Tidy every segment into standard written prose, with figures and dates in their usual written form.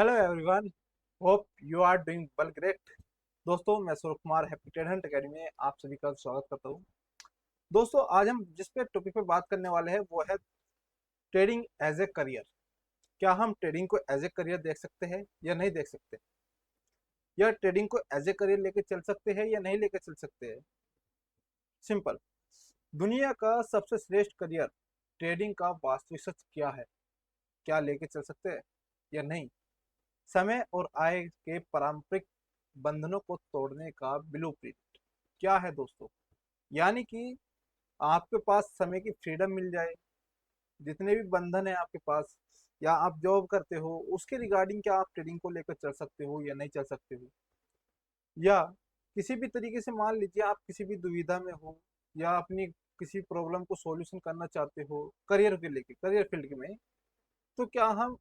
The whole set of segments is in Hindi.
Hello everyone, hope you are doing well great. दोस्तों, मैं Surya Kumar happy trade hunt academy में आप सभी का स्वागत करता हूं। दोस्तों, आज हम जिस पे टॉपिक पे बात करने वाले हैं वो है ट्रेडिंग एज ए करियर। क्या हम ट्रेडिंग को एज ए करियर देख सकते हैं या नहीं देख सकते, या ट्रेडिंग को एज ए करियर लेके चल सकते हैं या नहीं लेके चल सकते हैं। सिंपल, दुनिया का सबसे श्रेष्ठ करियर ट्रेडिंग का वास्तविक सच क्या है, क्या लेके चल सकते हैं या नहीं। समय और आय के पारंपरिक बंधनों को तोड़ने का ब्लूप्रिंट क्या है दोस्तों। यानी कि आपके पास समय की फ्रीडम मिल जाए, जितने भी बंधन है आपके पास, या आप जॉब करते हो उसके रिगार्डिंग क्या आप ट्रेडिंग को लेकर चल सकते हो या नहीं चल सकते हो। या किसी भी तरीके से मान लीजिए आप किसी भी दुविधा में हो, या अपनी किसी प्रॉब्लम को सॉल्यूशन करना चाहते हो करियर के लेके, करियर फील्ड में, तो क्या हम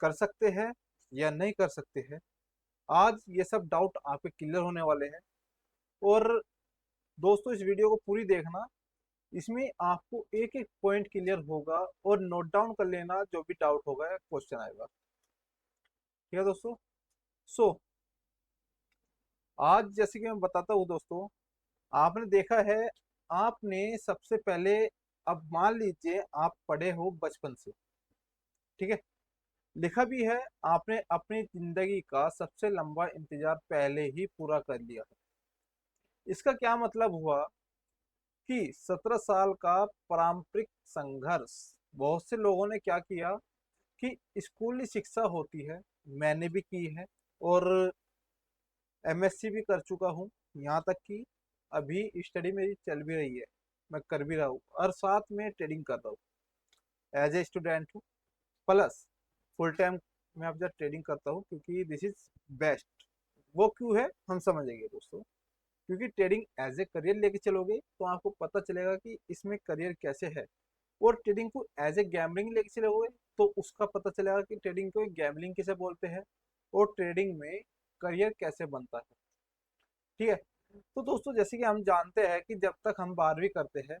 कर सकते हैं या नहीं कर सकते हैं। आज ये सब डाउट आपके क्लियर होने वाले हैं। और दोस्तों, इस वीडियो को पूरी देखना, इसमें आपको एक एक पॉइंट क्लियर होगा और नोट डाउन कर लेना जो भी डाउट होगा या क्वेश्चन आएगा। ठीक है दोस्तों। सो आज जैसे कि मैं बताता हूँ दोस्तों, आपने देखा है, आपने सबसे पहले, अब मान लीजिए आप पढ़े हो बचपन से, ठीक है, लिखा भी है, आपने अपनी जिंदगी का सबसे लंबा इंतजार पहले ही पूरा कर लिया है। इसका क्या मतलब हुआ कि 17 साल का पारंपरिक संघर्ष, बहुत से लोगों ने क्या किया कि स्कूली शिक्षा होती है, मैंने भी की है, और एमएससी भी कर चुका हूँ। यहाँ तक कि अभी स्टडी मेरी चल भी रही है, मैं कर भी रहा हूँ, और साथ में ट्रेडिंग कर रहा हूँ, एज ए स्टूडेंट हूँ, प्लस फुल टाइम मैं अब जब ट्रेडिंग करता हूँ, क्योंकि दिस इज बेस्ट। वो क्यों है हम समझेंगे दोस्तों। क्योंकि ट्रेडिंग एज ए करियर लेके चलोगे तो आपको पता चलेगा कि इसमें करियर कैसे है, और ट्रेडिंग को एज ए गैम्बलिंग लेके चलोगे तो उसका पता चलेगा कि ट्रेडिंग को गैम्बलिंग किसे बोलते हैं, और ट्रेडिंग में करियर कैसे बनता है। ठीक है। तो दोस्तों, जैसे कि हम जानते हैं कि जब तक हम 12वीं करते हैं,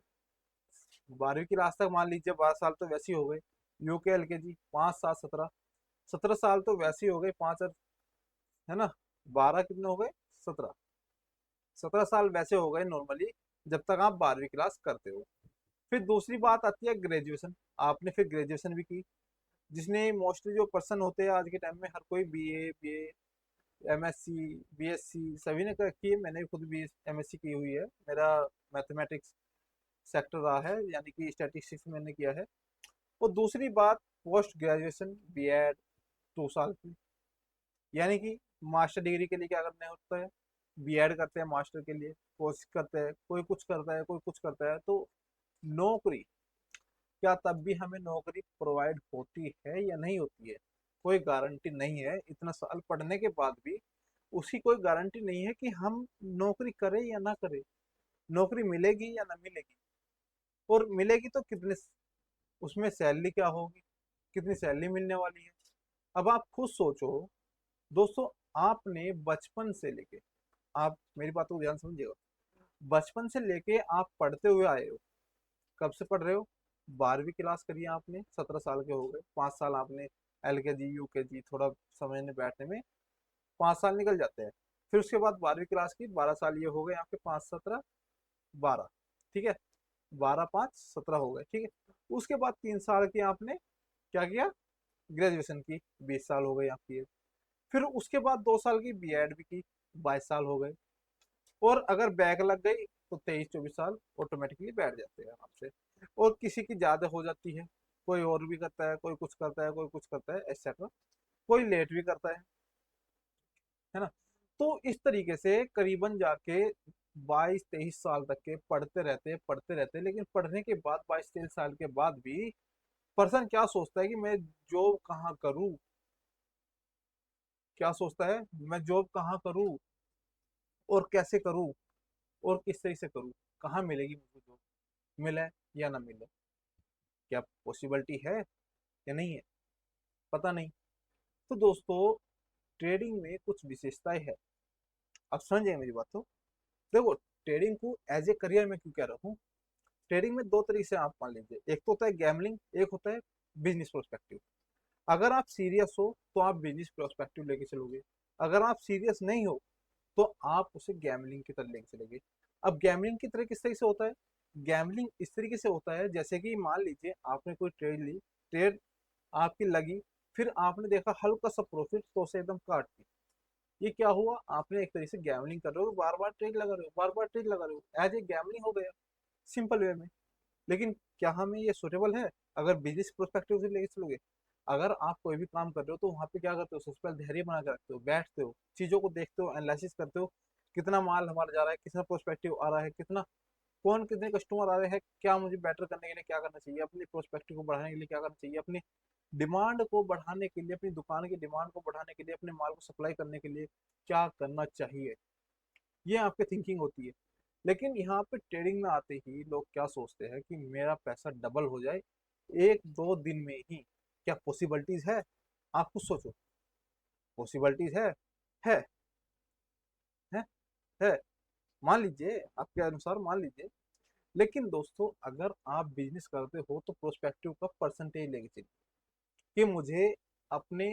12वीं क्लास तक मान लीजिए 12 साल तो वैसे ही हो गए, यूके एलकेजी 5 7 17, 17 साल तो वैसे ही हो गए, पाँच है ना, 12 कितने हो गए, 17, 17 साल वैसे हो गए नॉर्मली, जब तक आप 12वीं क्लास करते हो। फिर दूसरी बात आती है ग्रेजुएशन। आपने फिर ग्रेजुएशन भी की, जिसने मोस्टली जो पर्सन होते हैं आज के टाइम में, हर कोई बीए एमएससी बीएससी सभी ने की है। मैंने भी खुद भी एमएससी की हुई है, मेरा मैथमेटिक्स सेक्टर रहा है, यानी कि स्टैटिस्टिक्स मैंने किया है। और दूसरी बात, पोस्ट ग्रेजुएशन बीएड 2 साल की, यानी कि मास्टर डिग्री के लिए क्या करना होता है, बीएड करते हैं मास्टर के लिए, कोर्स करते हैं, कोई कुछ करता है कोई कुछ करता है। तो नौकरी, क्या तब भी हमें नौकरी प्रोवाइड होती है या नहीं होती है, कोई गारंटी नहीं है। इतना साल पढ़ने के बाद भी उसकी कोई गारंटी नहीं है कि हम नौकरी करें या ना करें, नौकरी मिलेगी या ना मिलेगी, और मिलेगी तो कितने, उसमें सैलरी क्या होगी, कितनी सैलरी मिलने वाली है। अब आप खुद सोचो दोस्तों, आपने बचपन से लेके, आप मेरी बातों को ध्यान समझिएगा, बचपन से लेके आप पढ़ते हुए आए हो। कब से पढ़ रहे हो, 12वीं क्लास करी आपने, 17 साल के हो गए, 5 साल आपने एलकेजी यूकेजी थोड़ा समझने बैठने में 5 साल निकल जाते हैं। फिर उसके बाद 12वीं क्लास की 12 साल, ये हो गए आपके 5 17 12, ठीक है, 12 5 17 हो गए, ठीक है। उसके बाद 3 साल की आपने क्या किया, ग्रेजुएशन की, 20 साल हो गए आपकी। फिर उसके बाद 2 साल की बीएड भी की, 22 साल हो गए। और अगर बैक लग गई तो 23 24 साल ऑटोमेटिकली बैठ जाते हैं आराम से। और किसी की ज्यादा हो जाती है, कोई और भी करता है, कोई कुछ करता है, कोई कुछ करता है, एक्सेट्रा, कोई लेट भी करता है ना। तो इस तरीके से करीबन जाके 22 23 साल तक के पढ़ते रहते, लेकिन पढ़ने के बाद 22 23 साल के बाद भी पर्सन क्या सोचता है कि मैं जॉब कहाँ करूँ, क्या सोचता है, मैं जॉब कहाँ करूँ और कैसे करूँ और किस तरह से करूँ, कहाँ मिलेगी मुझे जॉब, मिले या ना मिले, क्या पॉसिबिलिटी है या नहीं है, पता नहीं। तो दोस्तों, ट्रेडिंग में कुछ विशेषताएं है, आप समझिए मेरी बात। तो देखो, ट्रेडिंग को एज ए करियर में क्यों कह रहा हूँ। ट्रेडिंग में दो तरीके से आप मान लीजिए, एक तो होता है गैमलिंग, एक होता है बिजनेस प्रोस्पेक्टिव। अगर आप सीरियस हो तो आप बिजनेस प्रोस्पेक्टिव लेके चलोगे, अगर आप सीरियस नहीं हो तो आप उसे गैमलिंग की तरह लेके चलोगे। अब गैमलिंग की तरह किस तरीके से होता है? गैमलिंग इस तरीके से होता है जैसे कि मान लीजिए आपने कोई ट्रेड ली, ट्रेड आपकी लगी, फिर आपने देखा हल्का सा प्रॉफिट तो उसे एकदम काट दी। ये क्या हुआ? आपने एक तरीके से गैमलिंग कर रहे हो, बार बार ट्रेड लगा रहे हो, बार बार ट्रेड लगा रहे हो, एज ए गैमलिंग हो गया सिंपल वे में। लेकिन क्या हमें ये सूटेबल है? अगर बिजनेस प्रोस्पेक्टिव से लेके चलोगे, अगर आप कोई भी काम कर रहे हो तो वहां पे क्या करते हो? सबसे पहले धैर्य बना के रखते हो, बैठते हो, चीजों को देखते हो, एनालिसिस करते हो, कितना माल हमारा जा रहा है, कितना प्रोस्पेक्टिव आ रहा है, कितना कौन कितने कस्टमर आ रहे हैं, क्या मुझे बेटर करने के लिए क्या करना चाहिए, अपनी प्रोस्पेक्टिव को बढ़ाने के लिए क्या करना चाहिए, अपनी डिमांड को बढ़ाने के लिए, अपनी दुकान की डिमांड को बढ़ाने के लिए, अपने माल को सप्लाई करने के लिए क्या करना चाहिए, ये आपकी थिंकिंग होती है। लेकिन यहाँ पे ट्रेडिंग में आते ही लोग क्या सोचते हैं कि मेरा पैसा डबल हो जाए एक दो दिन में ही। क्या पॉसिबिलिटीज है? आप खुद सोचो, पॉसिबिलिटीज है है है मान लीजिए, आपके अनुसार मान लीजिए। लेकिन दोस्तों अगर आप बिजनेस करते हो तो प्रोस्पेक्टिव का परसेंटेज लेके चलिए कि मुझे अपने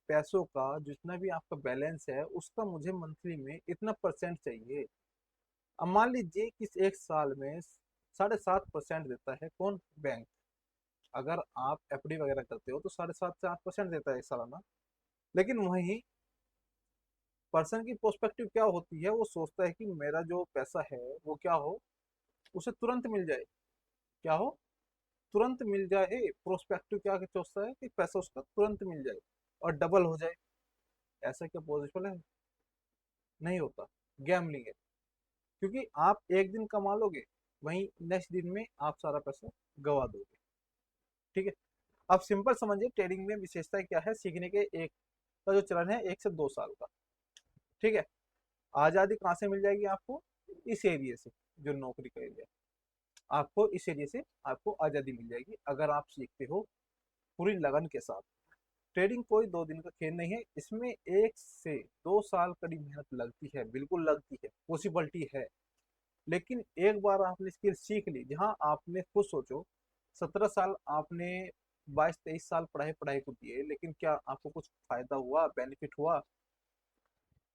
पैसों का जितना भी आपका बैलेंस है उसका मुझे मंथली में इतना परसेंट चाहिए। अब मान लीजिए कि एक साल में 7.5% देता है कौन? बैंक। अगर आप एफडी वगैरह करते हो तो 7.5 से 8% देता है सालाना। लेकिन वही पर्सन की पर्सपेक्टिव क्या होती है? वो सोचता है कि मेरा जो पैसा है वो क्या हो, उसे तुरंत मिल जाए। क्या हो? तुरंत मिल जाए। प्रोस्पेक्टिव क्या सोचता है कि पैसा उसका तुरंत मिल जाए और डबल हो जाए। ऐसा क्या पॉसिबल है? नहीं होता। गैमलिंग है। क्योंकि आप एक दिन कमा लोगे, वहीं नेक्स्ट दिन में आप सारा पैसा गवा दोगे। ठीक है। अब सिंपल समझिए ट्रेडिंग में विशेषता क्या है, सीखने के एक का जो चलन है 1 से 2 साल का। ठीक है। आज़ादी कहाँ से मिल जाएगी आपको? इस एरिया से, जो नौकरी का एरिया, आपको इस एरिया से आपको आज़ादी मिल जाएगी अगर आप सीखते हो पूरी लगन के साथ। ट्रेडिंग कोई 2 दिन का खेल नहीं है, इसमें 1 से 2 साल कड़ी मेहनत लगती है, बिल्कुल लगती है, पॉसिबिलिटी है। लेकिन एक बार आपने स्किल सीख ली, जहां आपने खुद सोचो 17 साल आपने 22-23 साल पढ़ाई पढ़ाई को दिए, लेकिन क्या आपको कुछ फायदा हुआ, बेनिफिट हुआ?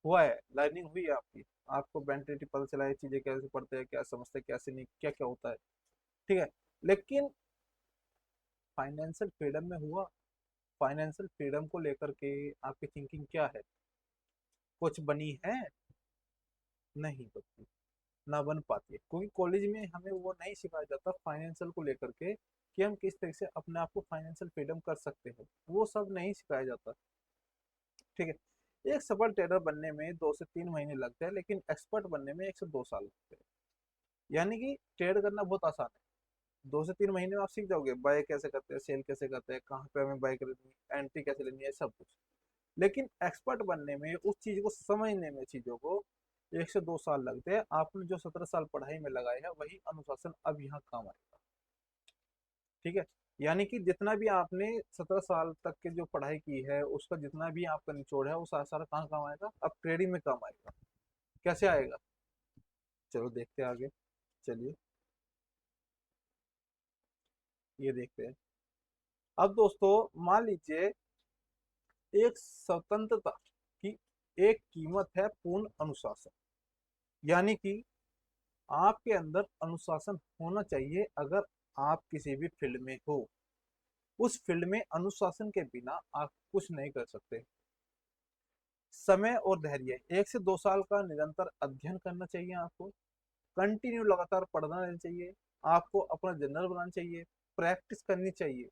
हुआ है, लर्निंग हुई है आपकी, आपको बेनिफिट पता चला है, चीजें कैसे पढ़ते हैं, क्या समझते हैं, कैसे नहीं, क्या क्या होता है। ठीक है। लेकिन फाइनेंशियल फ्रीडम में हुआ? फाइनेंशियल फ्रीडम को लेकर के आपकी थिंकिंग क्या है? कुछ बनी है? नहीं बनती, ना बन पाती है, क्योंकि कॉलेज में हमें वो नहीं सिखाया जाता फाइनेंशियल को लेकर के कि हम किस तरह से अपने आप को फाइनेंशियल फ्रीडम कर सकते हैं, वो सब नहीं सिखाया जाता। ठीक है। एक सफल ट्रेडर बनने में 2 से 3 महीने लगते हैं, लेकिन एक्सपर्ट बनने में 1 से 2 साल लगते हैं। यानी कि ट्रेड करना बहुत आसान है, 2 से 3 महीने में आप सीख जाओगे बाय कैसे करते हैं, सेल कैसे करते हैं, कहाँ पे हमें बाय करनी है, एंट्री कैसे लेनी है, सब कुछ। लेकिन एक्सपर्ट बनने में, उस चीज को समझने में, चीजों को 1 से 2 साल लगते हैं। आपने जो 17 साल पढ़ाई में लगाए हैं वही अनुशासन अब यहाँ काम आएगा। ठीक है। यानी कि जितना भी आपने 17 साल तक की जो पढ़ाई की है उसका जितना भी आपका निचोड़ है वो सारा सारा कहाँ काम आएगा? अब ट्रेडिंग में काम आएगा। कैसे आएगा? चलो देखते हैं आगे। चलिए ये देखते हैं। अब दोस्तों मान लीजिए एक स्वतंत्रता की एक कीमत है पूर्ण अनुशासन। यानी कि आपके अंदर अनुशासन होना चाहिए। अगर आप किसी भी फील्ड में हो, उस फील्ड में अनुशासन के बिना आप कुछ नहीं कर सकते। समय और धैर्य, 1 से 2 साल का निरंतर अध्ययन करना चाहिए आपको, कंटिन्यू लगातार पढ़ना रहना चाहिए, आपको अपना जनरल बनाना चाहिए, प्रैक्टिस करनी चाहिए।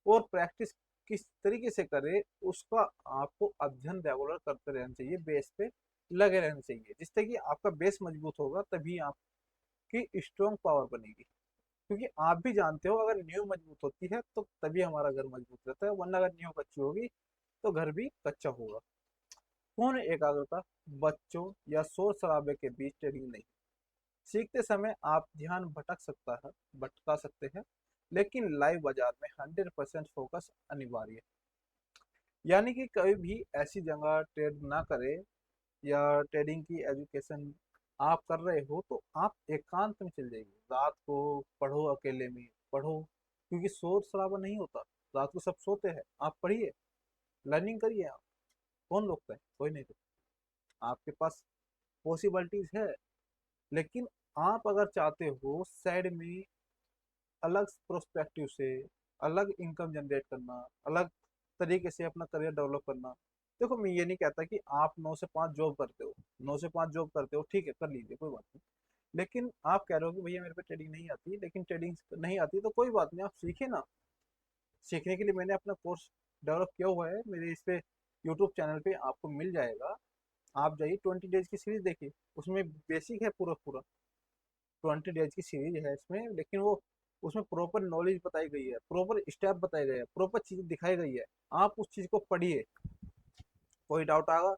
और प्रैक्टिस किस तरीके से करे उसका आपको अध्ययन रेगुलर करते रहना चाहिए, बेस पे लगे रहना चाहिए, जिससे कि आपका बेस मजबूत होगा, तभी आपकी स्ट्रॉन्ग पावर बनेगी। क्योंकि आप भी जानते हो अगर नींव मजबूत होती है तो तभी हमारा घर मजबूत रहता है, वरना अगर नींव कच्ची होगी तो घर भी कच्चा होगा। पूर्ण एकाग्रता, बच्चों या शोर शराबे के बीच ट्रेडिंग नहीं। सीखते समय आप ध्यान भटका सकते हैं, लेकिन लाइव बाजार में 100% फोकस अनिवार्य है। यानी कि कभी भी ऐसी जगह ट्रेड ना करें, या ट्रेडिंग की एजुकेशन आप कर रहे हो तो आप एकांत में चल जाइए, रात को पढ़ो, अकेले में पढ़ो, क्योंकि शोर शराबा नहीं होता। रात को सब सोते हैं, आप पढ़िए, लर्निंग करिए आप। कौन रोकता है? कोई नहीं रोकता। आपके पास पॉसिबिलिटीज है, लेकिन आप अगर चाहते हो साइड में अलग प्रोस्पेक्टिव से अलग इनकम जनरेट करना, अलग तरीके से अपना करियर डेवलप करना। देखो मैं ये नहीं कहता कि आप 9 से 5 जॉब करते हो, 9 से 5 जॉब करते हो, ठीक है कर लीजिए कोई बात नहीं। लेकिन आप कह रहे हो कि भैया मेरे पे ट्रेडिंग नहीं आती, लेकिन ट्रेडिंग नहीं आती तो कोई बात नहीं, आप सीखिए ना। सीखने के लिए मैंने अपना कोर्स डेवलप किया हुआ है, मेरे इस पे यूट्यूब चैनल पे आपको मिल जाएगा। आप जाइए 20 डेज की सीरीज देखिए, उसमें बेसिक है पूरा पूरा। 20 डेज की सीरीज है इसमें, लेकिन वो उसमें प्रॉपर नॉलेज बताई गई है, प्रॉपर स्टेप बताए गए हैं, प्रॉपर चीज दिखाई गई है। आप उस चीज को पढ़िए, कोई डाउट आएगा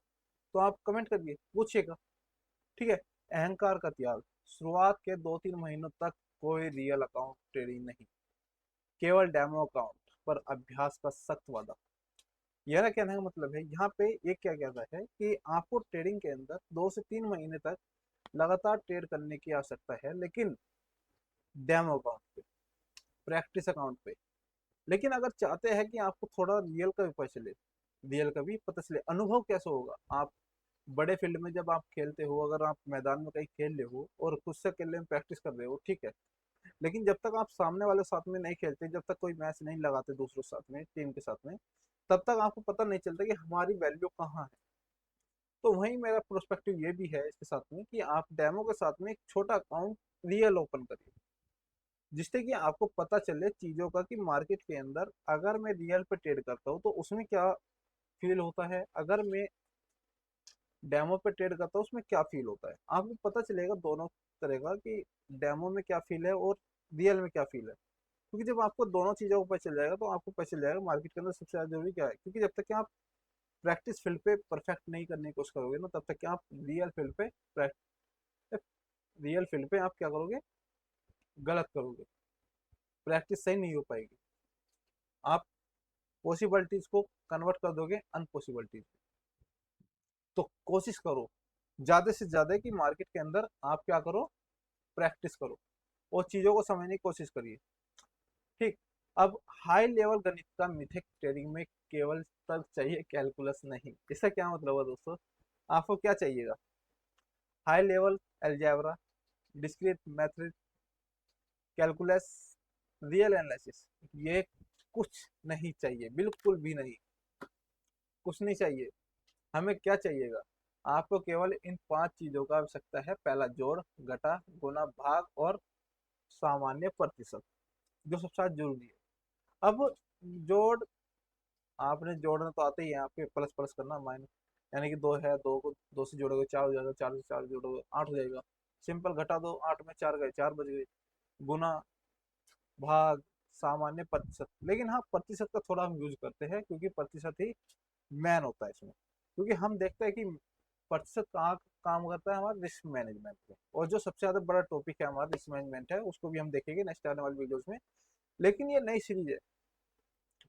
तो आप कमेंट करिए, पूछिएगा, ठीक है। अहंकार का त्याग। शुरुआत के 2-3 महीनों तक कोई रियल अकाउंट ट्रेडिंग नहीं, केवल डेमो अकाउंट पर अभ्यास का सख्त वादा। यह कहने का मतलब है यहाँ पे ये क्या कहता है कि आपको ट्रेडिंग के अंदर 2 से 3 महीने तक लगातार ट्रेड करने की आवश्यकता है, लेकिन डेमो अकाउंट पे, प्रैक्टिस अकाउंट पे। लेकिन अगर चाहते हैं कि आपको थोड़ा रियल का भी पता चले, रियल का भी पता चले, अनुभव कैसे होगा, आप बड़े फील्ड में जब आप खेलते हो, अगर आप मैदान में कहीं खेल रहे हो और खुद से खेलने में प्रैक्टिस कर रहे हो, ठीक है। लेकिन जब तक आप सामने वाले साथ में नहीं खेलते, जब तक कोई मैच नहीं लगाते दूसरों के साथ में, टीम के साथ में, तब तक आपको पता नहीं चलता कि हमारी वैल्यू कहाँ है। तो वहीं मेरा प्रोस्पेक्टिव ये भी है इसके साथ में कि आप डेमो के साथ में एक छोटा अकाउंट रियल ओपन करिए, जिससे कि आपको पता चले चीज़ों का कि मार्केट के अंदर अगर मैं रियल पे ट्रेड करता हूँ तो उसमें क्या फील होता है, अगर मैं डेमो पे ट्रेड करता हूँ उसमें क्या फील होता है। आपको पता चलेगा दोनों तरह का कि डेमो में क्या फील है और रियल में क्या फील है। क्योंकि जब आपको दोनों चीज़ों को पता चल जाएगा तो आपको पता चल जाएगा मार्केट के अंदर सबसे ज़्यादा जरूरी क्या है। क्योंकि जब तक कि आप प्रैक्टिस फील्ड पे परफेक्ट नहीं करने की कोशिश करोगे ना, तब तक कि आप रियल फील्ड पे आप क्या करोगे, गलत करोगे, प्रैक्टिस सही नहीं हो पाएगी। आप पॉसिबिलिटीज को कन्वर्ट कर दोगे अनपॉसिबिलिटीज। तो कोशिश करो ज्यादा से ज्यादा कि मार्केट के अंदर आप क्या करो, प्रैक्टिस करो और चीजों को समझने की कोशिश करिए, ठीक। अब हाई लेवल गणित का मिथिक ट्रेडिंग में केवल तब चाहिए कैलकुलस नहीं। इसका क्या मतलब है दोस्तों, आपको क्या चाहिएगा, high level algebra, discrete method, calculus, real analysis, ये कुछ नहीं चाहिए, बिल्कुल भी नहीं, कुछ नहीं चाहिए। हमें क्या चाहिएगा, आपको केवल इन 5 चीजों का आवश्यकता है। पहला जोड़, घटा, गुना, भाग और सामान्य प्रतिशत, जो सबसे ज्यादा जरूरी है। अब जोड़, आपने जोड़ना तो आता ही है, आपके प्लस प्लस करना माइनस, यानी कि 2 है, 2 को 2 से जोड़ोगे 4 हो जाएगा, 4 से 4 जोड़ोगे 8 हो जाएगा। सिंपल, घटा दो, 8 में 4 गए, 4 बच गए। गुना, भाग, सामान्य, प्रतिशत। लेकिन हाँ, प्रतिशत का थोड़ा हम यूज करते हैं क्योंकि प्रतिशत ही मैन होता है इसमें। क्योंकि हम देखते हैं कि प्रतिशत कहाँ काम करता है, हमारा रिस्क मैनेजमेंट में। और जो सबसे ज्यादा बड़ा टॉपिक है हमारा रिस्क मैनेजमेंट है, उसको भी हम देखेंगे नेक्स्ट आने वाली वीडियोस में। लेकिन ये नई सीरीज है,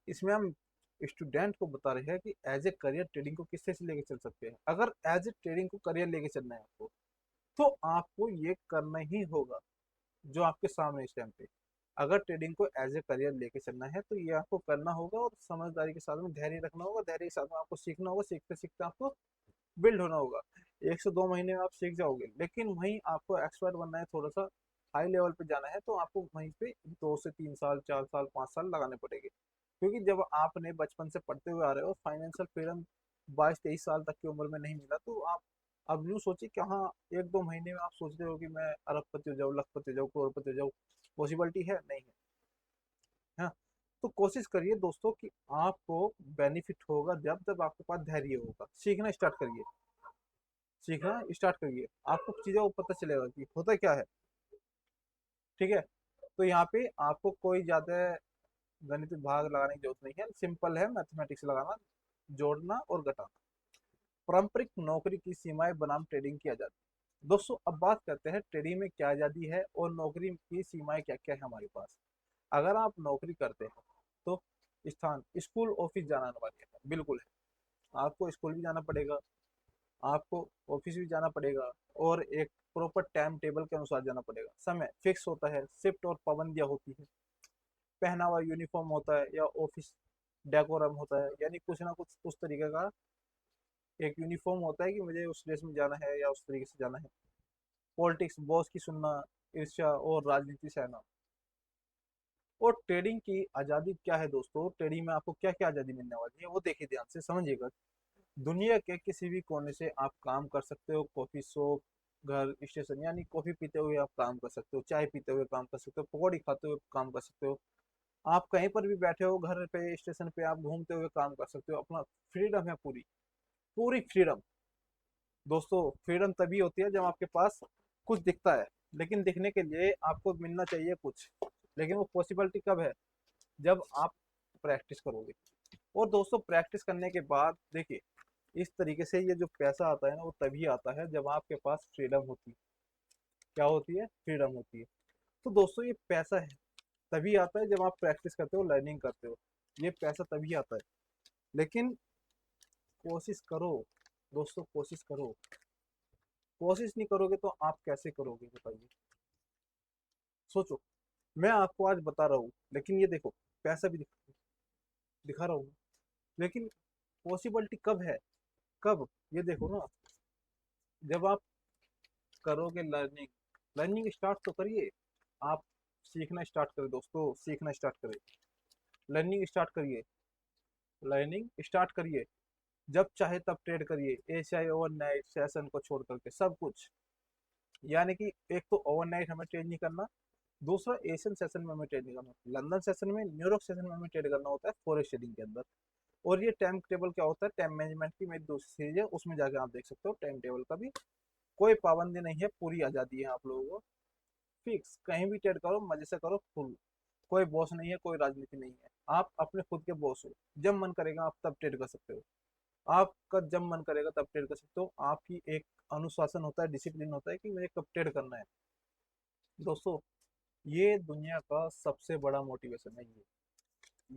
इसमें हम स्टूडेंट को बता रहे हैं कि एज ए करियर ट्रेडिंग को किस तरह से लेके चल सकते हैं। अगर एज ए ट्रेडिंग को करियर लेके चलना है आपको, तो आपको ये करना ही होगा जो आपके सामने इस टाइम पे। अगर ट्रेडिंग को एज ए करियर लेके चलना है तो ये आपको करना होगा, और समझदारी के साथ में धैर्य रखना होगा, धैर्य के साथ में आपको सीखना होगा, सीखते सीखते आपको बिल्ड होना होगा। 1 से 2 महीने में आप सीख जाओगे, लेकिन वहीं आपको एक्सपर्ट बनना है, थोड़ा सा हाई लेवल पे जाना है, तो आपको वहीं पे 2 से 3 साल, 4 साल, 5 साल लगाने पड़ेंगे। क्योंकि जब आपने बचपन से पढ़ते हुए आ रहे हो, फाइनेंशियल फ्रीडम 22-23 साल तक की उम्र में नहीं मिला, तो आप अब यूँ सोचिए कि हाँ 1-2 महीने में आप सोच रहे हो कि मैं अरबपति हो जाऊँ, लखपति हो जाऊँ, करोड़पति हो जाऊँ। पॉसिबिलिटी है? नहीं है। हाँ, तो कोशिश करिए दोस्तों कि आपको बेनिफिट होगा जब जब आपके पास धैर्य होगा। सीखना स्टार्ट करिए, सीखना स्टार्ट करिए, आपको चीज़ों को पता चलेगा कि होता क्या है, ठीक है। तो यहाँ पे आपको कोई ज़्यादा गणित भाग लगाने की जरूरत नहीं है, सिंपल है मैथमेटिक्स लगाना, जोड़ना और घटाना। पारंपरिक नौकरी की सीमाएं बनाम ट्रेडिंग की आज़ादी। दोस्तों अब बात करते हैं ट्रेडिंग में क्या आज़ादी है और नौकरी की सीमाएं क्या क्या है हमारे पास। अगर आप नौकरी करते हैं तो स्थान, स्कूल, ऑफिस जाना अनिवार्य है, बिल्कुल है। आपको स्कूल भी जाना पड़ेगा, आपको ऑफिस भी जाना पड़ेगा, और एक प्रॉपर टाइम टेबल के अनुसार जाना पड़ेगा। समय फिक्स होता है, शिफ्ट और पाबंदियां होती है। पहनावा यूनिफॉर्म होता है या ऑफिस डेकोरम होता है, यानी कुछ ना कुछ उस तरीके का एक यूनिफॉर्म होता है कि मुझे उस ड्रेस में जाना है या उस तरीके से जाना है। पॉलिटिक्स, बॉस की सुनना, ईर्ष्या और राजनीति सहना। और ट्रेडिंग की आज़ादी क्या है दोस्तों, ट्रेडिंग में आपको क्या क्या आज़ादी मिलने वाली है वो देखिए, ध्यान से समझिएगा। दुनिया के किसी भी कोने से आप काम कर सकते हो, कॉफी शॉप, घर, स्टेशन, यानी कॉफी पीते हुए आप काम कर सकते हो, चाय पीते हुए काम कर सकते हो, पकौड़ी खाते हुए काम कर सकते हो। आप कहीं पर भी बैठे हो, घर पे, स्टेशन पे, आप घूमते हुए काम कर सकते हो। अपना फ्रीडम है, पूरी पूरी फ्रीडम। दोस्तों फ्रीडम तभी होती है जब आपके पास कुछ दिखता है, लेकिन दिखने के लिए आपको मिलना चाहिए कुछ। लेकिन वो पॉसिबिलिटी कब है, जब आप प्रैक्टिस करोगे। और दोस्तों प्रैक्टिस करने के बाद देखिए, इस तरीके से ये जो पैसा आता है ना, वो तभी आता है जब आपके पास फ्रीडम होती है। क्या होती है? फ्रीडम होती है। तो दोस्तों ये पैसा है तभी आता है जब आप प्रैक्टिस करते हो, लर्निंग करते हो। ये पैसा तभी आता है। लेकिन कोशिश करो दोस्तों, कोशिश करो। कोशिश नहीं करोगे तो आप कैसे करोगे बताइए? सोचो। मैं आपको आज बता रहा हूँ, लेकिन ये देखो, पैसा भी दिखा रहा हूँ, लेकिन पॉसिबिलिटी कब है? कब? ये देखो ना, जब आप करोगे लर्निंग। लर्निंग स्टार्ट तो करिए। आप सीखना स्टार्ट करें दोस्तों, सीखना स्टार्ट करें। लर्निंग स्टार्ट करिए, लर्निंग स्टार्ट करिए। जब चाहे तब ट्रेड करिए, एशियाई ओवरनाइट सेशन को छोड़ करके सब कुछ। यानी कि एक तो ओवरनाइट हमें ट्रेड नहीं करना, दूसरा एशियन सेशन में हमें ट्रेड नहीं करना, लंदन सेशन में, न्यूयॉर्क सेशन में हमें ट्रेड करना होता है फॉरेक्स ट्रेडिंग के अंदर। और ये टाइम टेबल क्या होता है, टाइम मैनेजमेंट की मेरी दूसरी सीरीज है, उसमें जाके आप देख सकते हो। टाइम टेबल का भी कोई पाबंदी नहीं है, पूरी आज़ादी है आप लोगों को। फिक्स कहीं भी ट्रेड करो, मजे से करो, फुल। कोई बॉस नहीं है, कोई राजनीति नहीं है। आप अपने खुद के बॉस हो। जब मन करेगा आप तब ट्रेड कर सकते हो। आपका जब मन करेगा तब ट्रेड कर सकते हो। आपकी एक अनुशासन होता है, डिसिप्लिन होता है कि मुझे कब ट्रेड करना है। दोस्तों ये दुनिया का सबसे बड़ा मोटिवेशन है।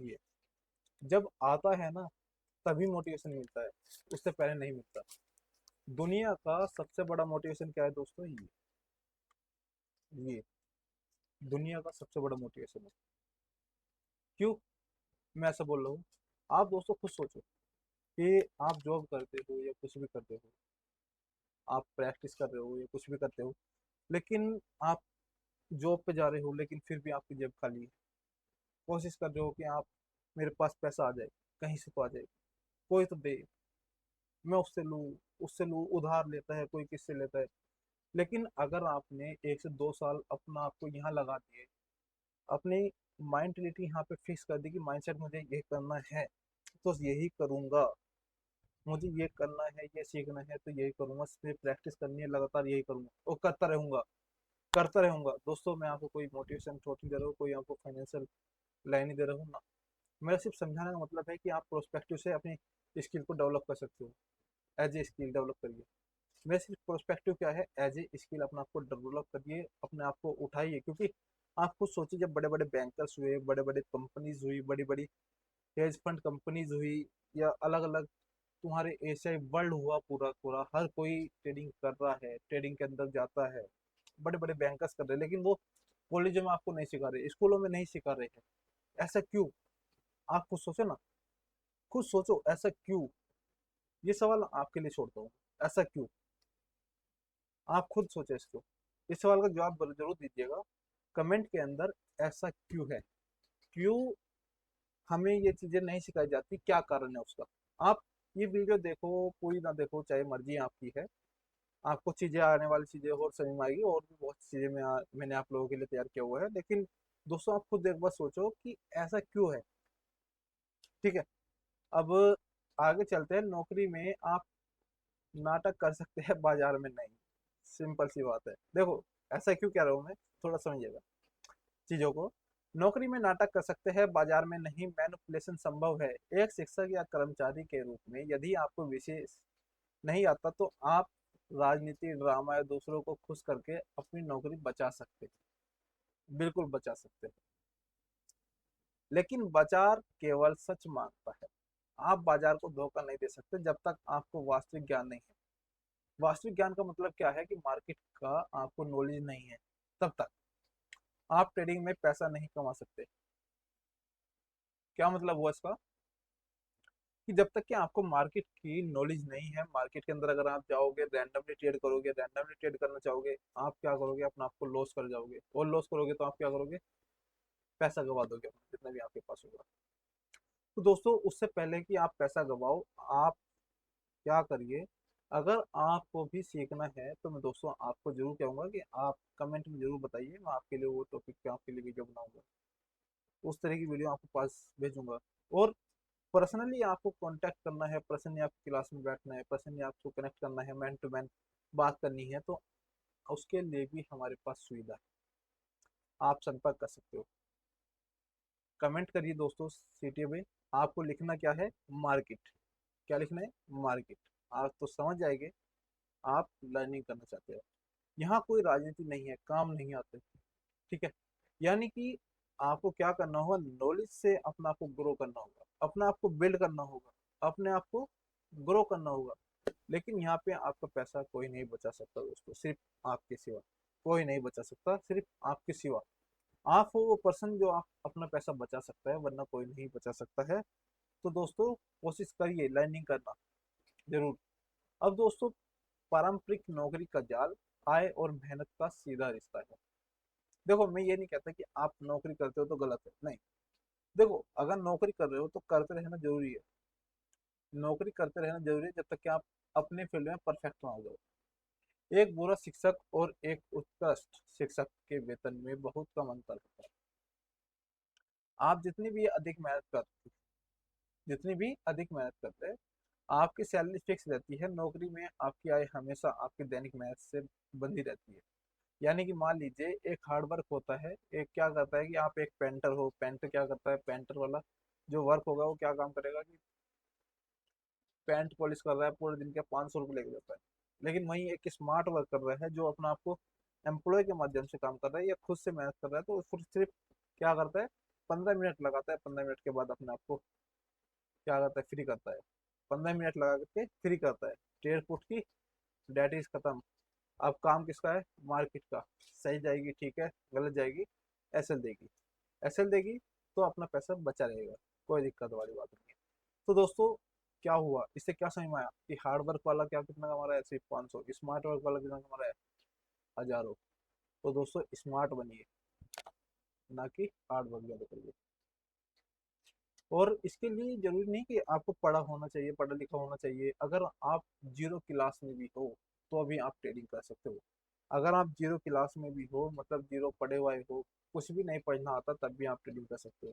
ये जब आता है ना, तभी मोटिवेशन मिलता है, उससे पहले नहीं मिलता। दुनिया का सबसे बड़ा मोटिवेशन क्या है दोस्तों? ये दुनिया का सबसे बड़ा मोटिवेशन है। क्यों मैं ऐसा बोल रहा हूँ? आप दोस्तों खुद सोचो कि आप जॉब करते हो या कुछ भी करते हो, आप प्रैक्टिस कर रहे हो या कुछ भी करते हो, लेकिन आप जॉब पे जा रहे हो, लेकिन फिर भी आपकी जेब खाली है। कोशिश कर रहे हो कि आप, मेरे पास पैसा आ जाए, कहीं से तो आ जाए, कोई तो दे, मैं उससे लूँ, उससे लूँ, उधार लेता है कोई, किससे लेता है। लेकिन अगर आपने 1 से 2 साल अपना आपको यहाँ लगा दिए, अपनी माइंडलिटी यहाँ पे फिक्स कर दी कि माइंडसेट मुझे ये करना है तो यही करूँगा, मुझे ये करना है, ये सीखना है तो यही करूँगा, सिर्फ प्रैक्टिस करनी है, लगातार यही करूँगा और करता रहूँगा, करता रहूँगा। दोस्तों मैं आपको कोई मोटिवेशन थोड़ी नहीं दे रहा हूँ, कोई आपको फाइनेंशियल लाइन नहीं दे रहा हूँ ना। मेरा सिर्फ समझाने का मतलब है कि आप प्रोस्पेक्टिव से अपनी स्किल को डेवलप कर सकते हो। एज ए स्किल डेवलप करिए। मेरा सिर्फ प्रोस्पेक्टिव क्या है, एज ए स्किल अपने आप को डेवलप करिए, अपने आप को उठाइए। क्योंकि आप खुद सोचिए, जब बड़े बड़े बैंकर्स हुए, बड़े बड़े कंपनीज हुई, बड़ी बड़ी हेज फंड कंपनीज हुई, या अलग अलग तुम्हारे एशियाई वर्ल्ड हुआ, पूरा पूरा हर कोई ट्रेडिंग कर रहा है, ट्रेडिंग के अंदर जाता है। बड़े बड़े बैंकर्स कर रहे हैं, लेकिन वो कॉलेजों में आपको नहीं सिखा रहे, स्कूलों में नहीं सिखा रहे हैं। ऐसा क्यों? आप खुद सोचो ना, खुद सोचो ऐसा क्यों। ये सवाल आपके लिए छोड़ता हूँ, ऐसा क्यों? आप खुद सोचो इसको। इस सवाल का जवाब जरूर दीजिएगा कमेंट के अंदर। ऐसा क्यों है? क्यों हमें ये चीजें नहीं सिखाई जाती? क्या कारण है उसका? आप ये वीडियो देखो, पूरी ना देखो, चाहे मर्जी आपकी है। आपको चीजें, आने वाली चीजें और समझ में आएगी, और भी बहुत चीजें मैंने आप लोगों के लिए तैयार किया हुआ है। लेकिन दोस्तों आप खुद एक बार सोचो कि ऐसा क्यों है। ठीक है, अब आगे चलते हैं। नौकरी में आप नाटक कर सकते हैं, बाजार में नहीं। सिंपल सी बात है। देखो ऐसा क्यों कह रहा हूँ मैं, थोड़ा समझिएगा चीजों को। नौकरी में नाटक कर सकते हैं, बाजार में नहीं, मैनिपुलेशन संभव है। एक शिक्षक या कर्मचारी के रूप में यदि आपको विशेष नहीं आता, तो आप राजनीति, ड्रामा या दूसरों को खुश करके अपनी नौकरी बचा सकते हैं, बिल्कुल बचा सकते हैं। लेकिन बाजार केवल सच मांगता है। आप बाजार को धोखा नहीं दे सकते जब तक आपको वास्तविक ज्ञान नहीं है। वास्तविक ज्ञान का मतलब क्या है कि मार्केट का आपको नॉलेज नहीं है, तब तक आप ट्रेडिंग में पैसा नहीं कमा सकते। क्या मतलब हुआ इसका, कि जब तक कि आपको मार्केट की नॉलेज नहीं है, मार्केट के अंदर अगर आप जाओगे रैंडमली ट्रेड करोगे, रैंडमली ट्रेड करना चाहोगे, आप क्या करोगे, अपना आपको लॉस कर जाओगे, और लॉस करोगे तो आप क्या करोगे, पैसा गवा दोगे अपना, जितना भी आपके पास होगा। तो दोस्तों उससे पहले कि आप पैसा गवाओ, आप क्या करिए, अगर आपको भी सीखना है तो मैं दोस्तों आपको जरूर कहूंगा कि आप कमेंट में जरूर बताइए, मैं आपके लिए वो टॉपिक पे आपके लिए वीडियो बनाऊंगा, उस तरह की वीडियो आपके पास भेजूंगा। और पर्सनली आपको कांटेक्ट करना है, पर्सनली आपकी क्लास में बैठना है, पर्सनली आपको कनेक्ट करना है, मैन टू मैन बात करनी है, तो उसके लिए भी हमारे पास सुविधा है, आप संपर्क कर सकते हो। कमेंट करिए दोस्तों सीटी में, आपको लिखना क्या है, मार्केट, क्या लिखना है, मार्केट। आप तो समझ जाएंगे आप लर्निंग करना चाहते हो। यहाँ कोई राजनीति नहीं है, काम नहीं आते, ठीक है। यानी कि आपको क्या करना होगा, नॉलेज से अपना आप को ग्रो करना होगा, अपना आप को बिल्ड करना होगा, अपने आप को ग्रो करना होगा। लेकिन यहाँ पे आपका पैसा कोई नहीं बचा सकता दोस्तों, सिर्फ आपके सिवा कोई नहीं बचा सकता, सिर्फ आपके सिवा। आप हो वो पर्सन जो आप अपना पैसा बचा सकता है, वरना कोई नहीं बचा सकता है। तो दोस्तों कोशिश करिए लर्निंग करना जरूर। अब दोस्तों पारंपरिक नौकरी का जाल, आय और मेहनत का सीधा रिश्ता है। देखो मैं ये नहीं कहता कि आप नौकरी करते हो तो गलत है, नहीं। देखो अगर नौकरी कर रहे हो तो करते रहना जरूरी है, नौकरी करते रहना जरूरी है जब तक कि आप अपने फील्ड में परफेक्ट ना हो जाओ। एक बुरा शिक्षक और एक उत्कृष्ट शिक्षक के वेतन में बहुत कम अंतर होता है। आप जितनी भी अधिक मेहनत करते हैं, आपकी सैलरी फिक्स रहती है, नौकरी में आपकी आय हमेशा आपकी दैनिक मेहनत से बंधी रहती है। यानी कि मान लीजिए एक हार्ड वर्क होता है, एक क्या करता है कि आप एक पेंटर हो, पेंटर क्या करता है, पेंटर वाला जो वर्क होगा वो क्या काम करेगा कि पेंट पॉलिश कर रहा है, पूरे दिन के 500 रुपये लेके जाता है। लेकिन वहीं एक स्मार्ट वर्क कर रहा है जो अपना आपको एम्प्लॉय के माध्यम से काम कर रहा है या खुद से मेहनत कर रहा है, तो वो सिर्फ क्या करता है, 15 मिनट लगाता है, 15 मिनट के बाद अपने आपको क्या करता है, फ्री करता है। 15 मिनट लगा करके फ्री करता है, 1.5 फुट की डेट इज खत्म। अब काम किसका है, मार्केट का। सही जाएगी ठीक है, गलत जाएगी एसएल देगी, एसएल देगी तो अपना पैसा बचा रहेगा, कोई दिक्कत वाली बात नहीं है। तो दोस्तों क्या हुआ, इससे क्या समझ में आया कि हार्ड वर्क वाला क्या कितना कमा रहा है, सिर्फ 500, स्मार्ट वर्क वाला कितना कमा रहा है, हजारों। तो दोस्तों स्मार्ट बनिए, ना कि हार्ड वर्क ज्यादा करिए। और इसके लिए जरूरी नहीं कि आपको पढ़ा होना चाहिए, पढ़ा लिखा होना चाहिए। अगर आप जीरो क्लास में भी हो तो अभी आप ट्रेडिंग कर सकते हो। अगर आप जीरो क्लास में भी हो, मतलब जीरो पढ़े हुए हो, कुछ भी नहीं पढ़ना आता, तब भी आप ट्रेडिंग कर सकते हो।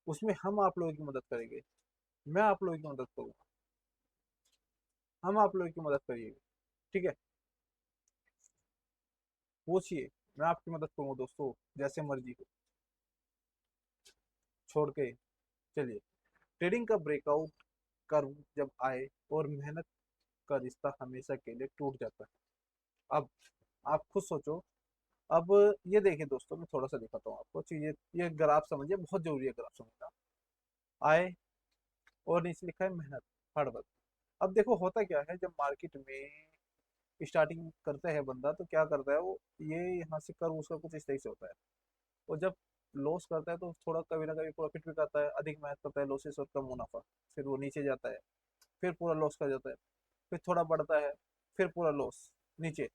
उसमें हम आप लोगों की मदद करेंगे, मैं आप लोगों की मदद करूंगा, हम आप लोगों की मदद करिएगा, ठीक है। पूछिए, मैं आपकी मदद करूंगा दोस्तों, जैसे मर्जी हो, छोड़ के चलिए। ट्रेडिंग का ब्रेकआउट कर्व जब आए और मेहनत का रिश्ता हमेशा के लिए टूट जाता है। अब आप खुद सोचो। अब ये देखिए दोस्तों, मैं थोड़ा सा दिखाता हूँ आपको चीजें, ये ग्राफ समझिए, बहुत जरूरी है ग्राफ समझना। आय और नीचे लिखा है मेहनत, हार्डवर्क। अब देखो होता क्या है, जब मार्केट में स्टार्टिंग करता है बंदा तो क्या करता है वो, ये यहाँ से कर उसका कुछ इस तरह से होता है। और जब लॉस करता है तो थोड़ा कभी ना कभी प्रॉफिट भी करता है, अधिक मेहनत करता है, लॉसेस और कम मुनाफा, फिर वो नीचे जाता है, फिर पूरा लॉस कर जाता है, फिर थोड़ा बढ़ता है, फिर पूरा लॉस, नीचे,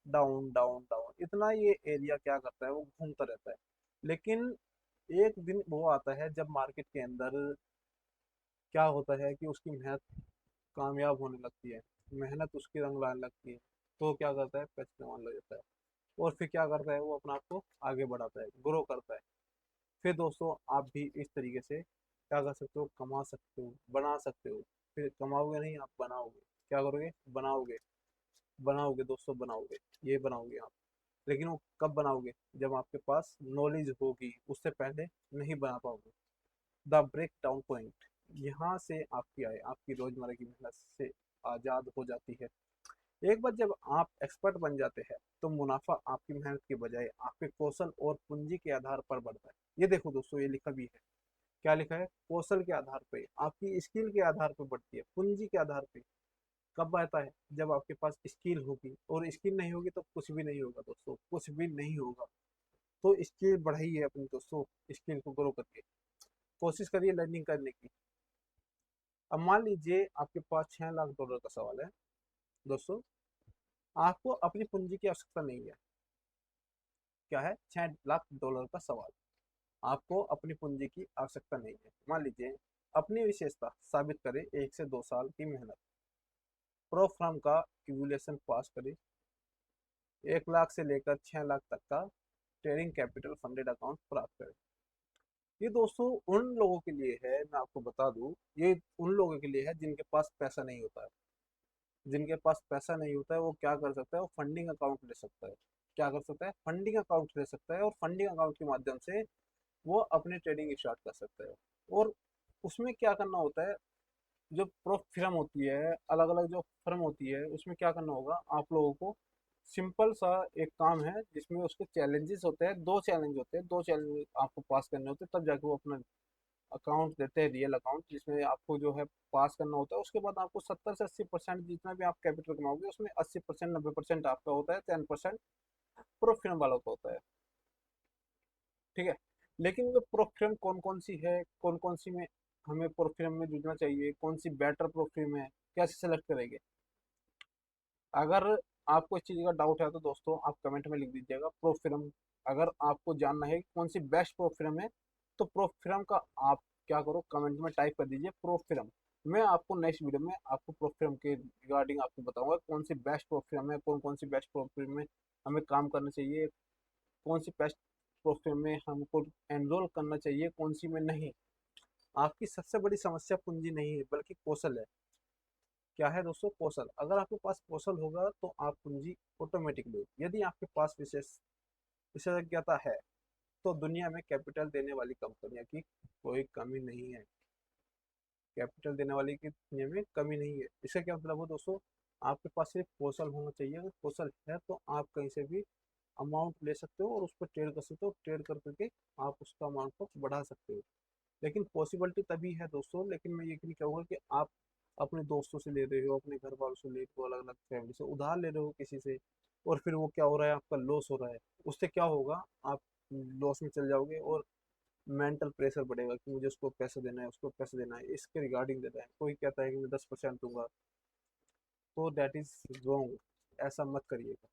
डाउन डाउन डाउन, इतना ये एरिया क्या करता है वो घूमता रहता है। लेकिन एक दिन वो आता है जब मार्केट के अंदर क्या होता है कि उसकी मेहनत कामयाब होने लगती है, मेहनत उसकी रंग लाने लगती है, तो क्या करता है, पैसे कमाने लग जाता है। और फिर क्या करता है, वो अपने आप को आगे बढ़ाता है, ग्रो करता है। फिर दोस्तों आप भी इस तरीके से क्या कर सकते हो, कमा सकते हो, बना सकते हो। फिर कमाओगे नहीं, आप बनाओगे, क्या करोगे, बनाओगे, बनाओगे दोस्तों, बनाओगे, ये बनाओगे आप। लेकिन वो कब बनाओगे, जब आपके पास नॉलेज होगी, उससे पहले नहीं बना पाओगे। द ब्रेक डाउन पॉइंट, यहाँ से आपकी आय आपकी रोजमर्रा की मेहनत से आजाद हो जाती है। एक बार जब आप एक्सपर्ट बन जाते हैं तो मुनाफा आपकी मेहनत के बजाय आपके कौशल और पूंजी के आधार पर बढ़ता है। ये देखो दोस्तों, ये लिखा भी है, क्या लिखा है, कौशल के आधार पे, आपकी स्किल के आधार पे बढ़ती है, पूंजी के आधार पे। कब आता है, जब आपके पास स्किल होगी, और स्किल नहीं होगी तो कुछ भी नहीं होगा दोस्तों, कुछ भी नहीं होगा। तो स्किल बढ़ाइए अपनी दोस्तों, स्किल को ग्रो करके। कोशिश करिए लर्निंग करने की। अब मान लीजिए आपके पास $6 लाख का सवाल है दोस्तों, आपको अपनी पूंजी की आवश्यकता नहीं है। क्या है? $6 लाख का सवाल, आपको अपनी पूंजी की आवश्यकता नहीं है। मान लीजिए अपनी विशेषता साबित करें, 1 से 2 साल की मेहनत, प्रो फर्म का इवोल्यूशन पास करें, 1 लाख से लेकर 6 लाख तक का ट्रेडिंग कैपिटल फंडेड अकाउंट प्राप्त करें। ये दोस्तों उन लोगों के लिए है, मैं आपको बता दूं, ये उन लोगों के लिए है जिनके पास पैसा नहीं होता है। जिनके पास पैसा नहीं होता है वो क्या कर सकता है? वो फंडिंग अकाउंट ले सकता है। क्या कर सकता है? फंडिंग अकाउंट ले सकता है, और फंडिंग अकाउंट के माध्यम से वो अपनी ट्रेडिंग स्टार्ट कर सकता है। और उसमें क्या करना होता है, जो प्रो फिरम होती है, अलग अलग जो फर्म होती है, उसमें क्या करना होगा आप लोगों को? सिंपल सा एक काम है जिसमें उसके चैलेंजेस होते हैं, 2 चैलेंज होते हैं, 2 चैलेंज आपको पास करने होते हैं, तब जाके वो अपना अकाउंट देते हैं, रियल अकाउंट, जिसमें आपको जो है पास करना होता है। उसके बाद आपको 70 से 80% जितना भी आप कैपिटल कमाओगे उसमें 80% 90% आपका होता है, 10% प्रो फिल्म वालों का होता है। ठीक है। लेकिन वो प्रो फिल्म कौन कौन सी है, कौन कौन सी में हमें प्रो फिल्म में जुड़ना चाहिए, कौन सी बेटर प्रो फिल्म है, कैसे सेलेक्ट करेंगे? अगर आपको इस चीज़ का डाउट है तो दोस्तों आप कमेंट में लिख दीजिएगा प्रो फिल्म। अगर आपको जानना है कि कौन सी बेस्ट प्रो फिल्म है, तो प्रो फिल्म का आप क्या करो, कमेंट में टाइप कर दीजिए प्रो फिल्म। मैं आपको नेक्स्ट वीडियो में आपको प्रो फिल्म के रिगार्डिंग आपको बताऊंगा कौन सी बेस्ट प्रो फिल्म है, कौन कौन सी बेस्ट प्रो फिल्म में हमें काम करना चाहिए, कौन सी बेस्ट प्रो फिल्म में हमको एनरोल करना चाहिए, कौन सी में नहीं। आपकी सबसे बड़ी समस्या पूंजी नहीं है बल्कि कौशल है। क्या है दोस्तों? कौशल। अगर आपके पास कौशल होगा तो आप पूंजी ऑटोमेटिकली, यदि आपके पास विशेषज्ञता है, तो दुनिया में कैपिटल देने वाली कंपनियों की कोई कमी नहीं है। कैपिटल देने वाली की दुनिया में कमी नहीं है। इसका क्या मतलब है दोस्तों? आपके पास सिर्फ कौशल होना चाहिए। अगर कौशल है तो आप कहीं से भी अमाउंट ले सकते हो और उस पर ट्रेड कर सकते हो, ट्रेड कर करके आप उसका अमाउंट को बढ़ा सकते हो। लेकिन पॉसिबिलिटी तभी है दोस्तों, लेकिन मैं ये नहीं कहूँगा कि आप अपने दोस्तों से ले रहे हो, अपने घर वालों से ले रहे हो, अलग अलग फैमिली से उधार ले रहे हो किसी से, और फिर वो क्या हो रहा है, आपका लॉस हो रहा है। उससे क्या होगा? आप लॉस में चल जाओगे और मेंटल प्रेशर बढ़ेगा कि मुझे उसको पैसे देना है, उसको पैसे देना है, इसके रिगार्डिंग देना है। कोई कहता है कि मैं 10% दूंगा, तो दैट इज रॉन्ग। ऐसा मत करिएगा,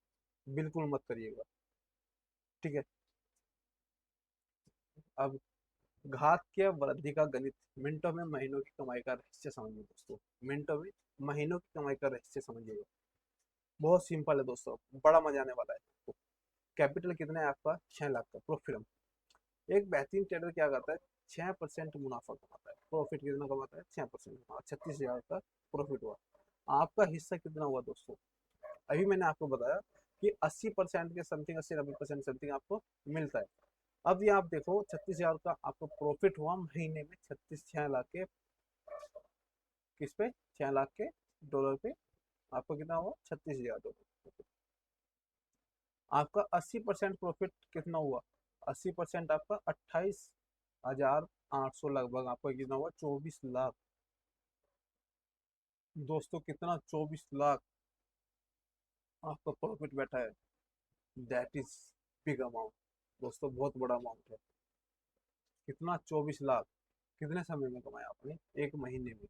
बिल्कुल मत करिएगा। ठीक है। अब घात के वृद्धि का गणित, मिनटों में महीनों की कमाई का रहस्य समझिए दोस्तों। मिनटों में महीनों की कमाई का रहस्य समझिएगा। बहुत सिंपल है दोस्तों, बड़ा मजा आने वाला है आपको। कैपिटल कितना है आपका? 6 लाख का प्रो फिल्म। एक बेहतरीन ट्रेडर क्या करता है? 6% मुनाफा कमाता है। प्रॉफिट कितना कमाता है? 6%। 36,000 का प्रॉफिट हुआ। आपका हिस्सा कितना हुआ दोस्तों? अभी मैंने आपको बताया कि 80% के समथिंग, 80-90% समथिंग आपको मिलता है। अब ये आप देखो, 36,000 का आपको प्रॉफिट हुआ महीने में, 6 लाख के किस पे? 6 लाख के डॉलर पे आपको कितना हुआ? 36,000 डॉलर। आपका 80% प्रॉफिट कितना हुआ? 80% आपका 28,800 लगभग आपका कितना हुआ? 24 लाख। दोस्तों कितना? 24 लाख आपका प्रॉफिट बैठा है। दैट इज बिग अमाउंट दोस्तों, बहुत बड़ा अमाउंट है। कितना? 24 लाख। कितने समय में कमाया आपने? एक महीने में।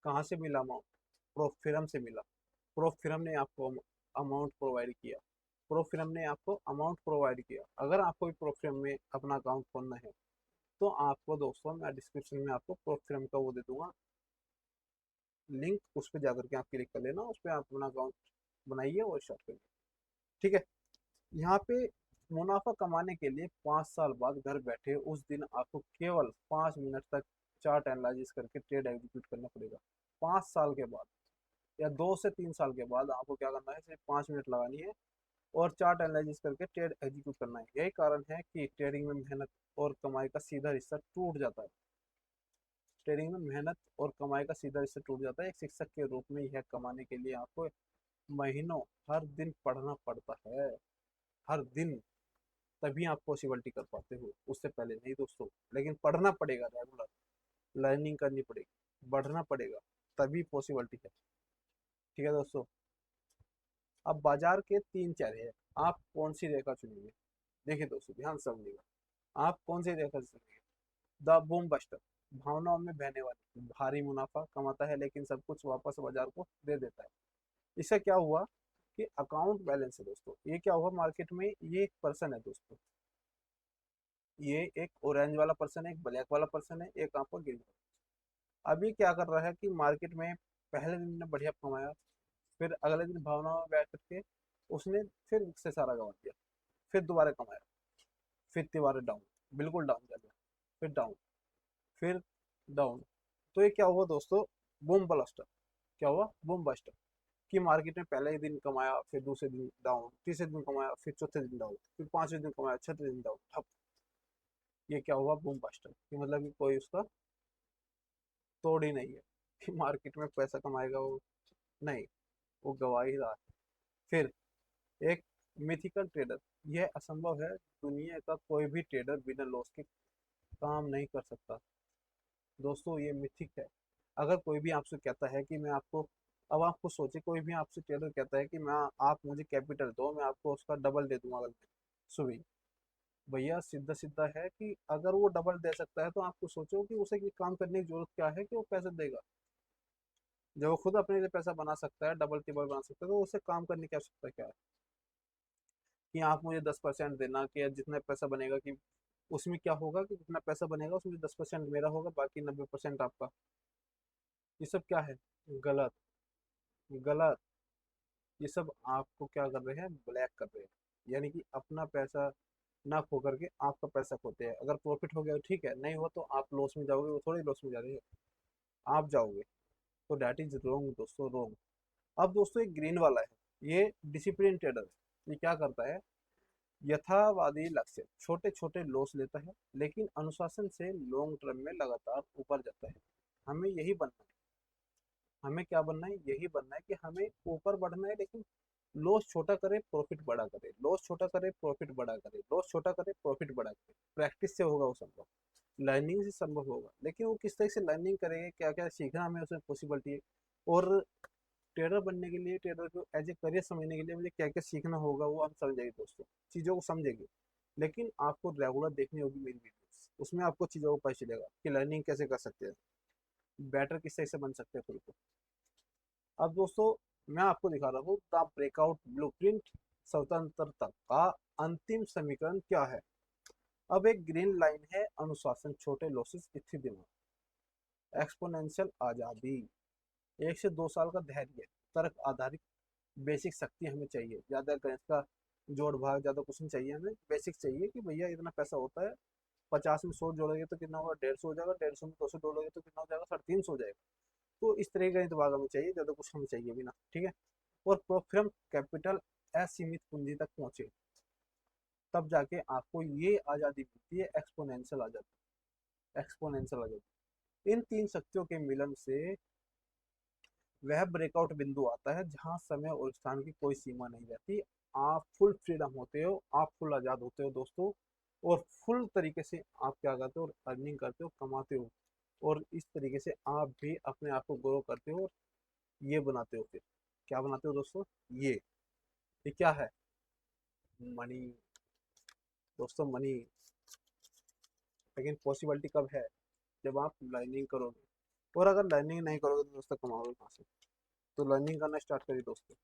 कहाँ से मिला अमाउंट? प्रोफिरम से मिला। प्रोफिरम ने आपको अमाउंट प्रोवाइड किया। प्रोफिरम ने आपको अमाउंट प्रोवाइड किया। अगर आपको भी प्रोफिरम में अपना अकाउंट खोलना है तो आपको दोस्तों मैं डिस्क्रिप्शन में आपको प्रोफिरम का वो दे दूंगा लिंक, उस पर जाकर के आप क्लिक कर लेना, उस पर आप अपना अकाउंट बनाइए और स्टार्ट करिए। ठीक है। यहाँ पे मुनाफा कमाने के लिए 5 साल बाद घर बैठे उस दिन आपको केवल 5 मिनट तक चार्ट एनालिसिस करके ट्रेड एग्जीक्यूट करना पड़ेगा। 5 साल के बाद या 2 से 3 साल के बाद आपको क्या करना है? सिर्फ 5 मिनट लगानी है और चार्ट एनालिसिस करके ट्रेड एग्जीक्यूट करना है। यही कारण है कि ट्रेडिंग में मेहनत और कमाई का सीधा रिश्ता टूट जाता है। ट्रेडिंग में मेहनत और कमाई का सीधा रिश्ता टूट जाता है। एक शिक्षक के रूप में यह कमाने के लिए आपको महीनों, हर दिन पढ़ना पड़ता है। हर दिन। तभी आप पॉसिबिलिटी कर पाते हो, उससे पहले नहीं दोस्तों। लेकिन पढ़ना पड़ेगा, रेगुलर लर्निंग करनी पड़ेगी, बढ़ना पड़ेगा, तभी पॉसिबिलिटी है। ठीक है दोस्तों। अब बाजार के 3 चेहरे हैं, आप कौन सी रेखा चुनेंगे? देखिए दोस्तों ध्यान से समझिएगा, आप कौन सी रेखा चुनेंगे? द बूम बस्टर, भावनाओं में बहने वाली, भारी मुनाफा कमाता है लेकिन सब कुछ वापस बाजार को दे देता है। इससे क्या हुआ कि अकाउंट बैलेंस है दोस्तों, ये क्या हुआ मार्केट में, ये एक पर्सन है दोस्तों, ये एक ऑरेंज वाला पर्सन है, एक ब्लैक वाला पर्सन है, एक आपका ग्रीन। अभी क्या कर रहा है कि मार्केट में पहले दिन ने बढ़िया कमाया, फिर अगले दिन भावनाओं में बैठ करके उसने फिर से सारा गंवा दिया, फिर दोबारा कमाया, फिर तिबारा डाउन, बिल्कुल डाउन चल गया, फिर डाउन, फिर डाउन। तो ये क्या हुआ दोस्तों, बूम बस्टर। क्या हुआ, बूम बस्टर, कि मार्केट में पहले ही दिन कमाया, फिर दूसरे दिन डाउन, तीसरे दिन कमाया, फिर चौथे दिन डाउन, फिर पांचवें दिन कमाया, छठे दिन डाउन, ठप। ये क्या हुआ, बूम बस्टर, कि मतलब कि कोई उसका तोड़ ही नहीं है कि मार्केट में पैसा कमाएगा वो, नहीं, वो गवा ही रहा है। फिर एक मिथिकल ट्रेडर, यह असंभव है, दुनिया का कोई भी ट्रेडर बिना लॉस के काम नहीं कर सकता। दोस्तों ये मिथिक है। अगर कोई भी आपसे कहता है कि मैं आपको, अब आपको सोचे कोई भी आपसे ट्रेडर कहता है कि मैं, आप मुझे कैपिटल दो, मैं आपको उसका डबल दे दूंगा अगले दिन सुबह, भैया सीधा सीधा है कि अगर वो डबल दे सकता है तो आपको सोचो कि उसे ये काम करने की जरूरत क्या है कि वो पैसे देगा। जब वो खुद अपने लिए पैसा बना सकता है, डबल टिबल बना सकता है, तो उसे काम करने की आवश्यकता क्या है कि आप मुझे 10% देना, कि जितना पैसा बनेगा, कि उसमें क्या होगा कि जितना पैसा बनेगा उसमें 10% मेरा होगा, बाकी 90% आपका। ये सब क्या है, गलत, गलत। ये सब आपको क्या कर रहे हैं, ब्लैक कर रहे हैं, यानी कि अपना पैसा ना खो करके आपका पैसा खोते हैं। अगर प्रॉफिट हो गया तो ठीक है, नहीं हुआ तो आप लॉस में जाओगे, वो थोड़ी लॉस में जा रही है, आप जाओगे। तो डैट इज रोंग दोस्तों, रोंग। अब दोस्तों एक ग्रीन वाला है, ये डिसिप्लिन ट्रेडर है। ये क्या करता है, यथावादी लक्ष्य, छोटे छोटे लॉस लेता है लेकिन अनुशासन से लॉन्ग टर्म में लगातार ऊपर जाता है। हमें यही बनना है, हमें क्या बनना है, यही बनना है कि हमें ऊपर बढ़ना है, लेकिन लॉस छोटा करे प्रॉफिट बड़ा करे, लॉस छोटा करे प्रॉफिट बड़ा करे, लॉस छोटा करे प्रॉफिट बड़ा करे। प्रैक्टिस से होगा वो संभव, लर्निंग से संभव होगा, लेकिन वो किस तरह से लर्निंग करेंगे, क्या क्या सीखना हमें उसमें पॉसिबिलिटी है। और ट्रेडर बनने के लिए, ट्रेडर को एज ए करियर समझने के लिए मुझे क्या क्या सीखना होगा वो हम समझेंगे दोस्तों, चीज़ों को समझेंगे। लेकिन आपको रेगुलर देखनी होगी मेरी वीडियोस, उसमें आपको चीज़ों को पता चलेगा कि लर्निंग कैसे कर सकते हैं, बेटर किस तरह से बन सकते हैं खुद को। अब दोस्तों मैं आपको दिखा रहा हूँ द ब्रेकआउट ब्लूप्रिंट, स्वतंत्रता का अंतिम समीकरण क्या है। अब एक ग्रीन लाइन है, अनुशासन, छोटे लॉसेस, स्थिर दिमाग, एक्सपोनेंशियल आजादी, 1 से 2 साल का धैर्य, तर्क आधारित बेसिक शक्ति हमें चाहिए, ज्यादा गणित का जोड़ भाग ज्यादा कुछ नहीं चाहिए, हमें बेसिक चाहिए कि भैया इतना पैसा होता है, 50 में 100 जोड़ोगे तो कितना होगा, 150 हो जाएगा, 150 में 200 जोड़ोगे तो कितना हो जाएगा, 350 हो जाएगा। तो इस तरह का गणित भाग हमें चाहिए, ज्यादा कुछ हमें चाहिए भी ना, ठीक है। और फिर हम कैपिटल असीमित पूंजी तक पहुंचे, तब जाके आपको ये आज़ादी मिलती है, एक्सपोनेंशियल आज़ादी, एक्सपोनेंशियल आज़ादी। इन तीन शक्तियों के मिलन से वह ब्रेकआउट बिंदु आता है जहां समय और स्थान की कोई सीमा नहीं रहती। आप फुल फ्रीडम होते हो, आप फुल आज़ाद होते हो दोस्तों, और फुल तरीके से आप क्या करते हो, अर्निंग करते हो, कमाते हो, और इस तरीके से आप भी अपने आप को ग्रो करते हो, और ये बनाते हो। फिर क्या बनाते हो दोस्तों, ये क्या है, मनी दोस्तों, मनी। लेकिन पॉसिबिलिटी कब है, जब आप लर्निंग करोगे। और अगर लर्निंग नहीं करोगे तो दोस्तों कमाओगे कहाँ से। तो लर्निंग करना स्टार्ट करिए दोस्तों,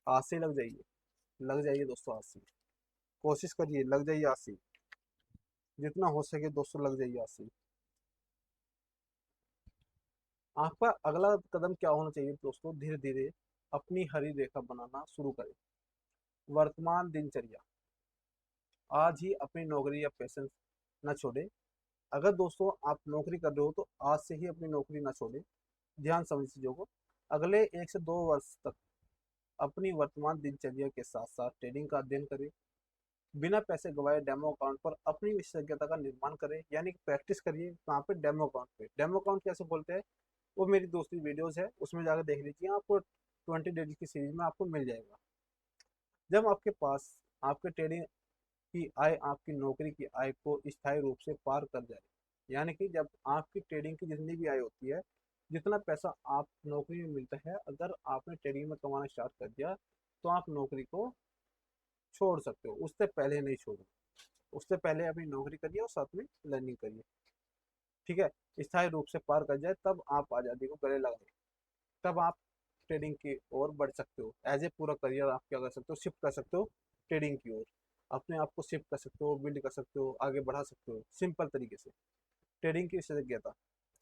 आज से लग जाइए, लग जाइए दोस्तों, आज से कोशिश करिए, लग जाइए आज से, जितना हो सके दोस्तों लग जाइए आज से। आपका अगला कदम क्या होना चाहिए दोस्तों, धीरे धीरे अपनी हरी रेखा बनाना शुरू करें। वर्तमान दिनचर्या, आज ही अपनी नौकरी या पैशन न छोड़े। अगर दोस्तों आप नौकरी कर रहे हो तो आज से ही अपनी नौकरी ना छोड़े, ध्यान समझ चीजों को। अगले 1 से 2 वर्ष तक अपनी वर्तमान दिनचर्या के साथ साथ ट्रेडिंग का अध्ययन करें, बिना पैसे गवाए डेमो अकाउंट पर अपनी विशेषज्ञता का निर्माण करें, यानी कि प्रैक्टिस करिए कहाँ पे, डेमो अकाउंट पे। डेमो अकाउंट कैसे खोलते हैं, वो मेरी दूसरी वीडियोस है, उसमें जाकर देख लीजिए, आपको 20 डेज की सीरीज में आपको मिल जाएगा। जब आपके पास आपके ट्रेडिंग की आय आपकी नौकरी की आय को स्थायी रूप से पार कर जाए, यानी कि जब आपकी ट्रेडिंग की जितनी भी आय होती है, जितना पैसा आप नौकरी में मिलता है, अगर आपने ट्रेडिंग में कमाना स्टार्ट कर दिया तो आप नौकरी को छोड़ सकते हो, उससे पहले नहीं छोड़ो। उससे पहले अपनी नौकरी करिए और साथ में लर्निंग करिए। ठीक है, स्थायी रूप से पार कर जाए तब आप आज़ादी को गले लगाइए, तब आप ट्रेडिंग की ओर बढ़ सकते हो। एज ए पूरा करियर आप क्या कर सकते हो, शिफ्ट कर सकते हो ट्रेडिंग की ओर। अपने आप को शिफ्ट कर सकते हो, बिल्ड कर सकते हो, आगे बढ़ा सकते हो सिंपल तरीके से। ट्रेडिंग की विशेषज्ञता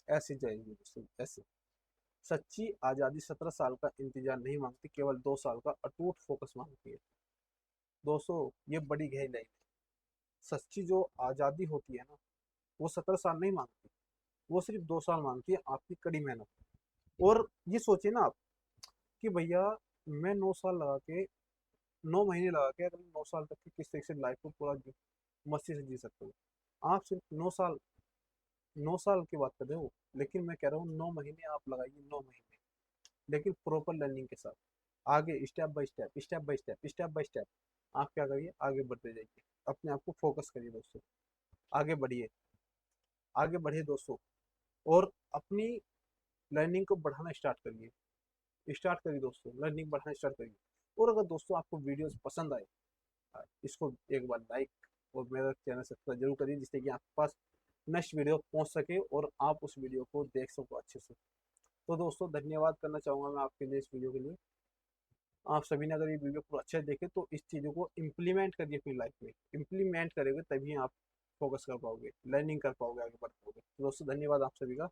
ऐसी जाएगी दोस्तों, ऐसे। सच्ची आज़ादी 17 साल का इंतजार नहीं मांगती, केवल 2 साल का अटूट फोकस मांगती है। दोस्तों, ये बड़ी गहरी लाइन है। सच्ची जो आज़ादी होती है ना, वो 17 साल नहीं मांगती, वो सिर्फ 2 साल मांगती है आपकी कड़ी मेहनत। और ये सोचिए ना आप कि भैया मैं 9 साल लगा के, 9 महीने लगा के अगर 9 साल तक की किस तरीके से लाइफ को पूरा मस्ती से जी सकते हो। आप सिर्फ 9 साल की बात कर रहे हो, लेकिन मैं कह रहा हूँ 9 महीने आप लगाइए, 9 महीने, लेकिन प्रॉपर लर्निंग के साथ आगे step by step, step by step, step by step आप क्या करिए, आगे बढ़ते जाइए। अपने आप को फोकस करिए दोस्तों, आगे बढ़िए, आगे बढ़िए दोस्तों। और अपनी लर्निंग को बढ़ाना स्टार्ट करिए, स्टार्ट करिए दोस्तों, लर्निंग बढ़ाना स्टार्ट करिए। और अगर दोस्तों आपको वीडियोस पसंद आए, इसको एक बार लाइक और मेरा चैनल सब्सक्राइब जरूर करिए, जिससे कि आपके पास नेक्स्ट वीडियो पहुंच सके और आप उस वीडियो को देख सको अच्छे से। तो दोस्तों, धन्यवाद करना चाहूँगा मैं आपके लिए इस वीडियो के लिए। आप सभी ने अगर ये वीडियो पूरा अच्छे से देखे तो इस चीज़ों को इम्प्लीमेंट करिए अपनी लाइफ में। इम्प्लीमेंट करेंगे तभी आप फोकस कर पाओगे, लर्निंग कर पाओगे, आगे बढ़ पाओगे। तो दोस्तों, धन्यवाद आप सभी का।